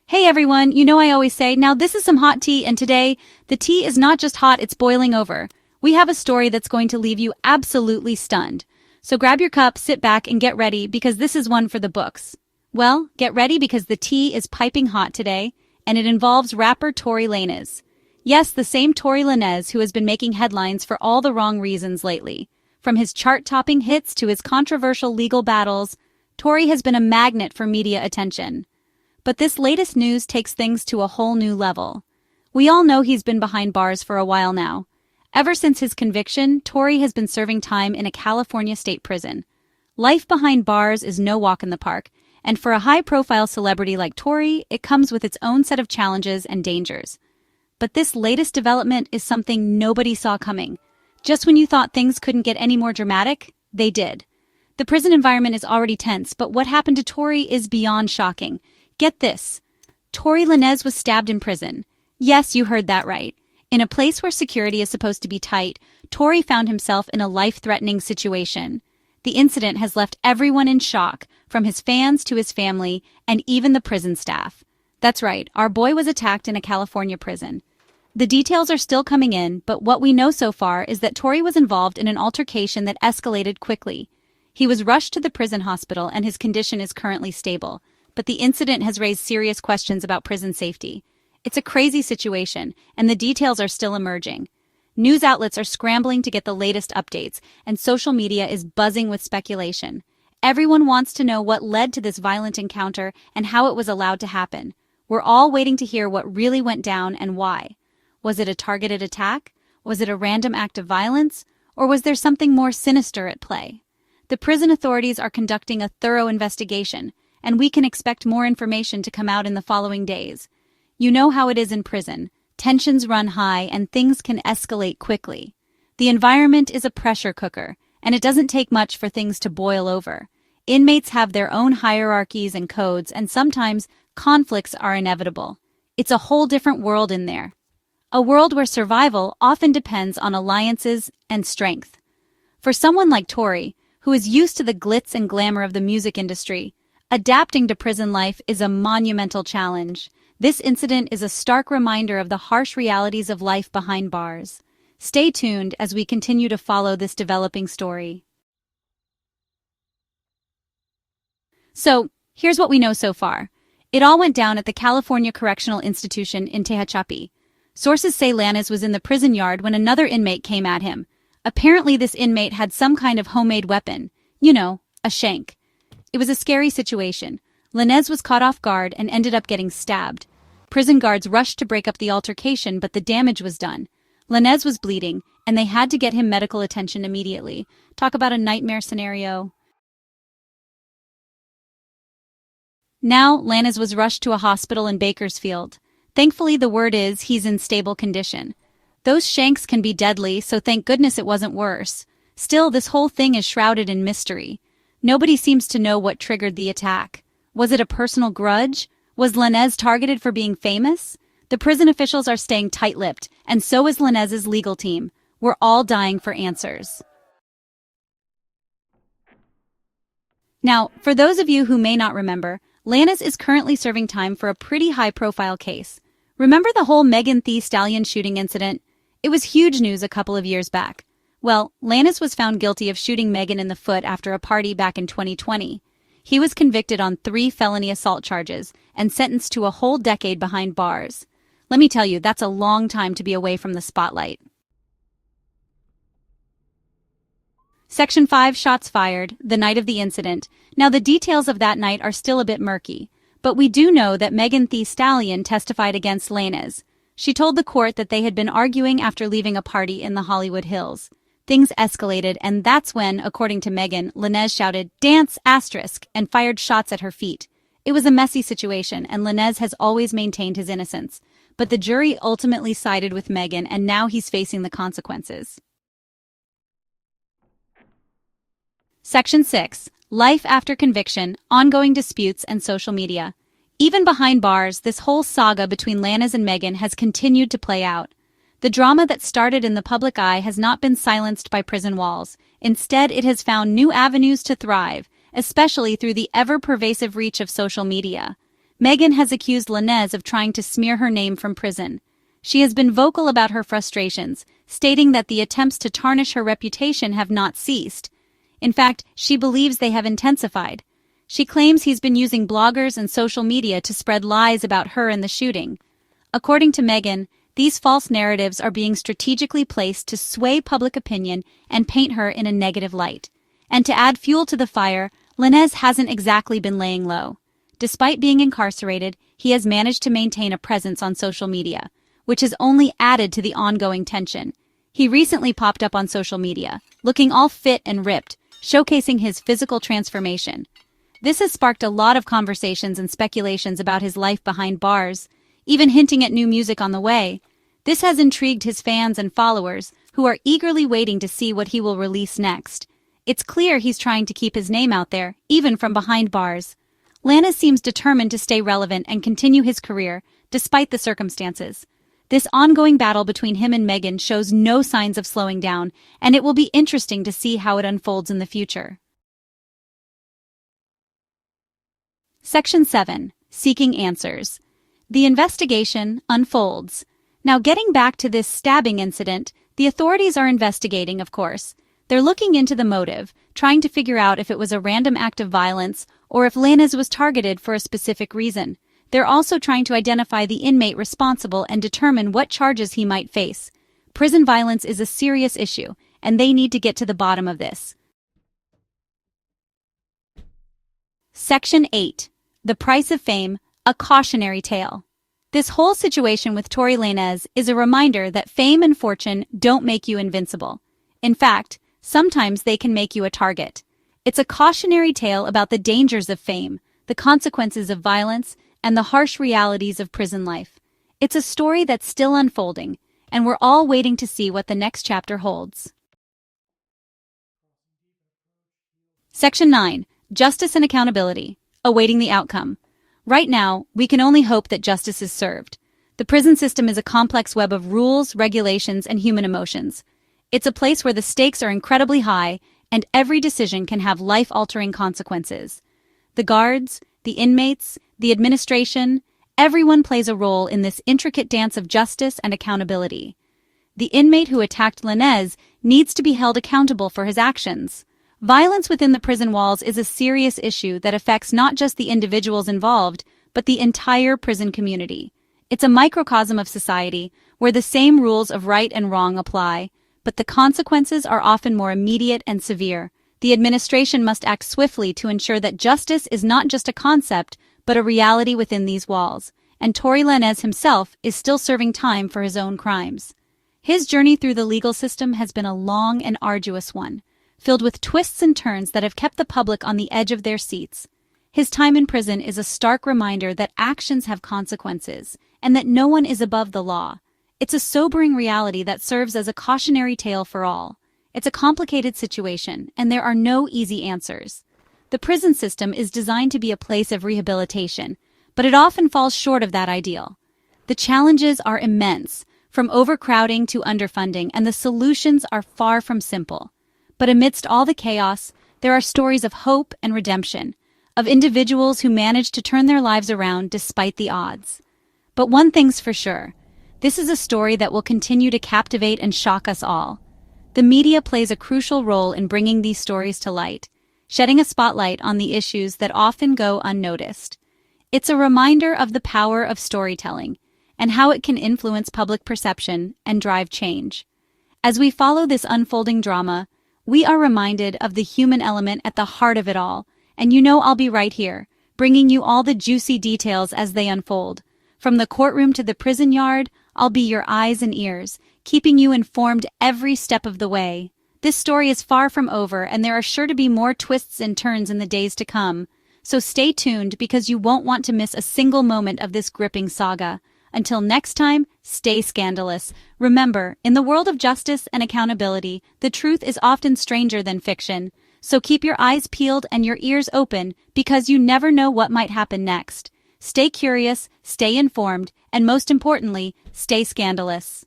Hey everyone, I always say, now this is some hot tea, and today, the tea is not just hot, it's boiling over. We have a story that's going to leave you absolutely stunned. So grab your cup, sit back, and get ready, because this is one for the books. Well, get ready because the tea is piping hot today, and it involves rapper Tory Lanez. Yes, the same Tory Lanez who has been making headlines for all the wrong reasons lately. From his chart-topping hits to his controversial legal battles, Tory has been a magnet for media attention. But this latest news takes things to a whole new level. We all know he's been behind bars for a while now. Ever since his conviction, Tory has been serving time in a California state prison. Life behind bars is no walk in the park, and for a high-profile celebrity like Tory, it comes with its own set of challenges and dangers. But this latest development is something nobody saw coming. Just when you thought things couldn't get any more dramatic, they did. The prison environment is already tense, but what happened to Tory is beyond shocking. Get this. Torylanez was stabbed in prison. Yes, you heard that right. In a place where security is supposed to be tight, Tory found himself in a life-threatening situation. The incident has left everyone in shock, from his fans to his family, and even the prison staff. That's right, our boy was attacked in a California prison. The details are still coming in, but what we know so far is that Tory was involved in an altercation that escalated quickly. He was rushed to the prison hospital and his condition is currently stable. But the incident has raised serious questions about prison safety. It's a crazy situation, and the details are still emerging. News outlets are scrambling to get the latest updates, and social media is buzzing with speculation. Everyone wants to know what led to this violent encounter and how it was allowed to happen. We're all waiting to hear what really went down and why. Was it a targeted attack? Was it a random act of violence? Or was there something more sinister at play? The prison authorities are conducting a thorough investigation, and we can expect more information to come out in the following days. You know how it is in prison. Tensions run high and things can escalate quickly. The environment is a pressure cooker, and it doesn't take much for things to boil over. Inmates have their own hierarchies and codes, and sometimes conflicts are inevitable. It's a whole different world in there. A world where survival often depends on alliances and strength. For someone like Tory, who is used to the glitz and glamour of the music industry, adapting to prison life is a monumental challenge. This incident is a stark reminder of the harsh realities of life behind bars. Stay tuned as we continue to follow this developing story. So, here's what we know so far. It all went down at the California Correctional Institution in Tehachapi. Sources say Lanez was in the prison yard when another inmate came at him. Apparently this inmate had some kind of homemade weapon. A shank. It was a scary situation. Lanez was caught off guard and ended up getting stabbed. Prison guards rushed to break up the altercation, but the damage was done. Lanez was bleeding, and they had to get him medical attention immediately. Talk about a nightmare scenario. Now, Lanez was rushed to a hospital in Bakersfield. Thankfully, the word is he's in stable condition. Those shanks can be deadly, so thank goodness it wasn't worse. Still, this whole thing is shrouded in mystery. Nobody seems to know what triggered the attack. Was it a personal grudge? Was Lanez targeted for being famous? The prison officials are staying tight-lipped, and so is Lanez's legal team. We're all dying for answers. Now, for those of you who may not remember, Lanez is currently serving time for a pretty high-profile case. Remember the whole Megan Thee Stallion shooting incident? It was huge news a couple of years back. Well, Lanez was found guilty of shooting Megan in the foot after a party back in 2020. He was convicted on 3 felony assault charges and sentenced to a whole decade behind bars. Let me tell you, that's a long time to be away from the spotlight. Section 5, shots fired, the night of the incident. Now, the details of that night are still a bit murky, but we do know that Megan Thee Stallion testified against Lanez. She told the court that they had been arguing after leaving a party in the Hollywood Hills. Things escalated, and that's when, according to Megan, Lanez shouted, "Dance, asterisk," and fired shots at her feet. It was a messy situation, and Lanez has always maintained his innocence. But the jury ultimately sided with Megan, and now he's facing the consequences. Section 6. Life after conviction, ongoing disputes, and social media. Even behind bars, this whole saga between Lanez and Megan has continued to play out. The drama that started in the public eye has not been silenced by prison walls. Instead, it has found new avenues to thrive, especially through the ever-pervasive reach of social media. Megan has accused Lanez of trying to smear her name from prison. She has been vocal about her frustrations, stating that the attempts to tarnish her reputation have not ceased. In fact, she believes they have intensified. She claims he's been using bloggers and social media to spread lies about her and the shooting. According to Megan, these false narratives are being strategically placed to sway public opinion and paint her in a negative light. And to add fuel to the fire, Lanez hasn't exactly been laying low. Despite being incarcerated, he has managed to maintain a presence on social media, which has only added to the ongoing tension. He recently popped up on social media, looking all fit and ripped, showcasing his physical transformation. This has sparked a lot of conversations and speculations about his life behind bars, even hinting at new music on the way. This has intrigued his fans and followers, who are eagerly waiting to see what he will release next. It's clear he's trying to keep his name out there, even from behind bars. Lanez seems determined to stay relevant and continue his career, despite the circumstances. This ongoing battle between him and Megan shows no signs of slowing down, and it will be interesting to see how it unfolds in the future. Section 7. Seeking Answers. The investigation unfolds. Now, getting back to this stabbing incident, the authorities are investigating, of course. They're looking into the motive, trying to figure out if it was a random act of violence or if Lanez was targeted for a specific reason. They're also trying to identify the inmate responsible and determine what charges he might face. Prison violence is a serious issue, and they need to get to the bottom of this. Section 8. The Price of Fame, a Cautionary Tale. This whole situation with Tory Lanez is a reminder that fame and fortune don't make you invincible. In fact, sometimes they can make you a target. It's a cautionary tale about the dangers of fame, the consequences of violence, and the harsh realities of prison life. It's a story that's still unfolding, and we're all waiting to see what the next chapter holds. Section 9. Justice and Accountability. Awaiting the outcome. Right now, we can only hope that justice is served. The prison system is a complex web of rules, regulations, and human emotions. It's a place where the stakes are incredibly high, and every decision can have life-altering consequences. The guards, the inmates, the administration, everyone plays a role in this intricate dance of justice and accountability. The inmate who attacked Lanez needs to be held accountable for his actions. Violence within the prison walls is a serious issue that affects not just the individuals involved, but the entire prison community. It's a microcosm of society where the same rules of right and wrong apply, but the consequences are often more immediate and severe. The administration must act swiftly to ensure that justice is not just a concept, but a reality within these walls, and Tory Lanez himself is still serving time for his own crimes. His journey through the legal system has been a long and arduous one, filled with twists and turns that have kept the public on the edge of their seats. His time in prison is a stark reminder that actions have consequences, and that no one is above the law. It's a sobering reality that serves as a cautionary tale for all. It's a complicated situation, and there are no easy answers. The prison system is designed to be a place of rehabilitation, but it often falls short of that ideal. The challenges are immense, from overcrowding to underfunding, and the solutions are far from simple. But amidst all the chaos, there are stories of hope and redemption, of individuals who manage to turn their lives around despite the odds. But one thing's for sure, this is a story that will continue to captivate and shock us all. The media plays a crucial role in bringing these stories to light, shedding a spotlight on the issues that often go unnoticed. It's a reminder of the power of storytelling and how it can influence public perception and drive change. As we follow this unfolding drama, we are reminded of the human element at the heart of it all, and you know I'll be right here, bringing you all the juicy details as they unfold. From the courtroom to the prison yard, I'll be your eyes and ears, keeping you informed every step of the way. This story is far from over, and there are sure to be more twists and turns in the days to come. So stay tuned because you won't want to miss a single moment of this gripping saga. Until next time, stay scandalous. Remember, in the world of justice and accountability, the truth is often stranger than fiction. So keep your eyes peeled and your ears open because you never know what might happen next. Stay curious, stay informed, and most importantly, stay scandalous.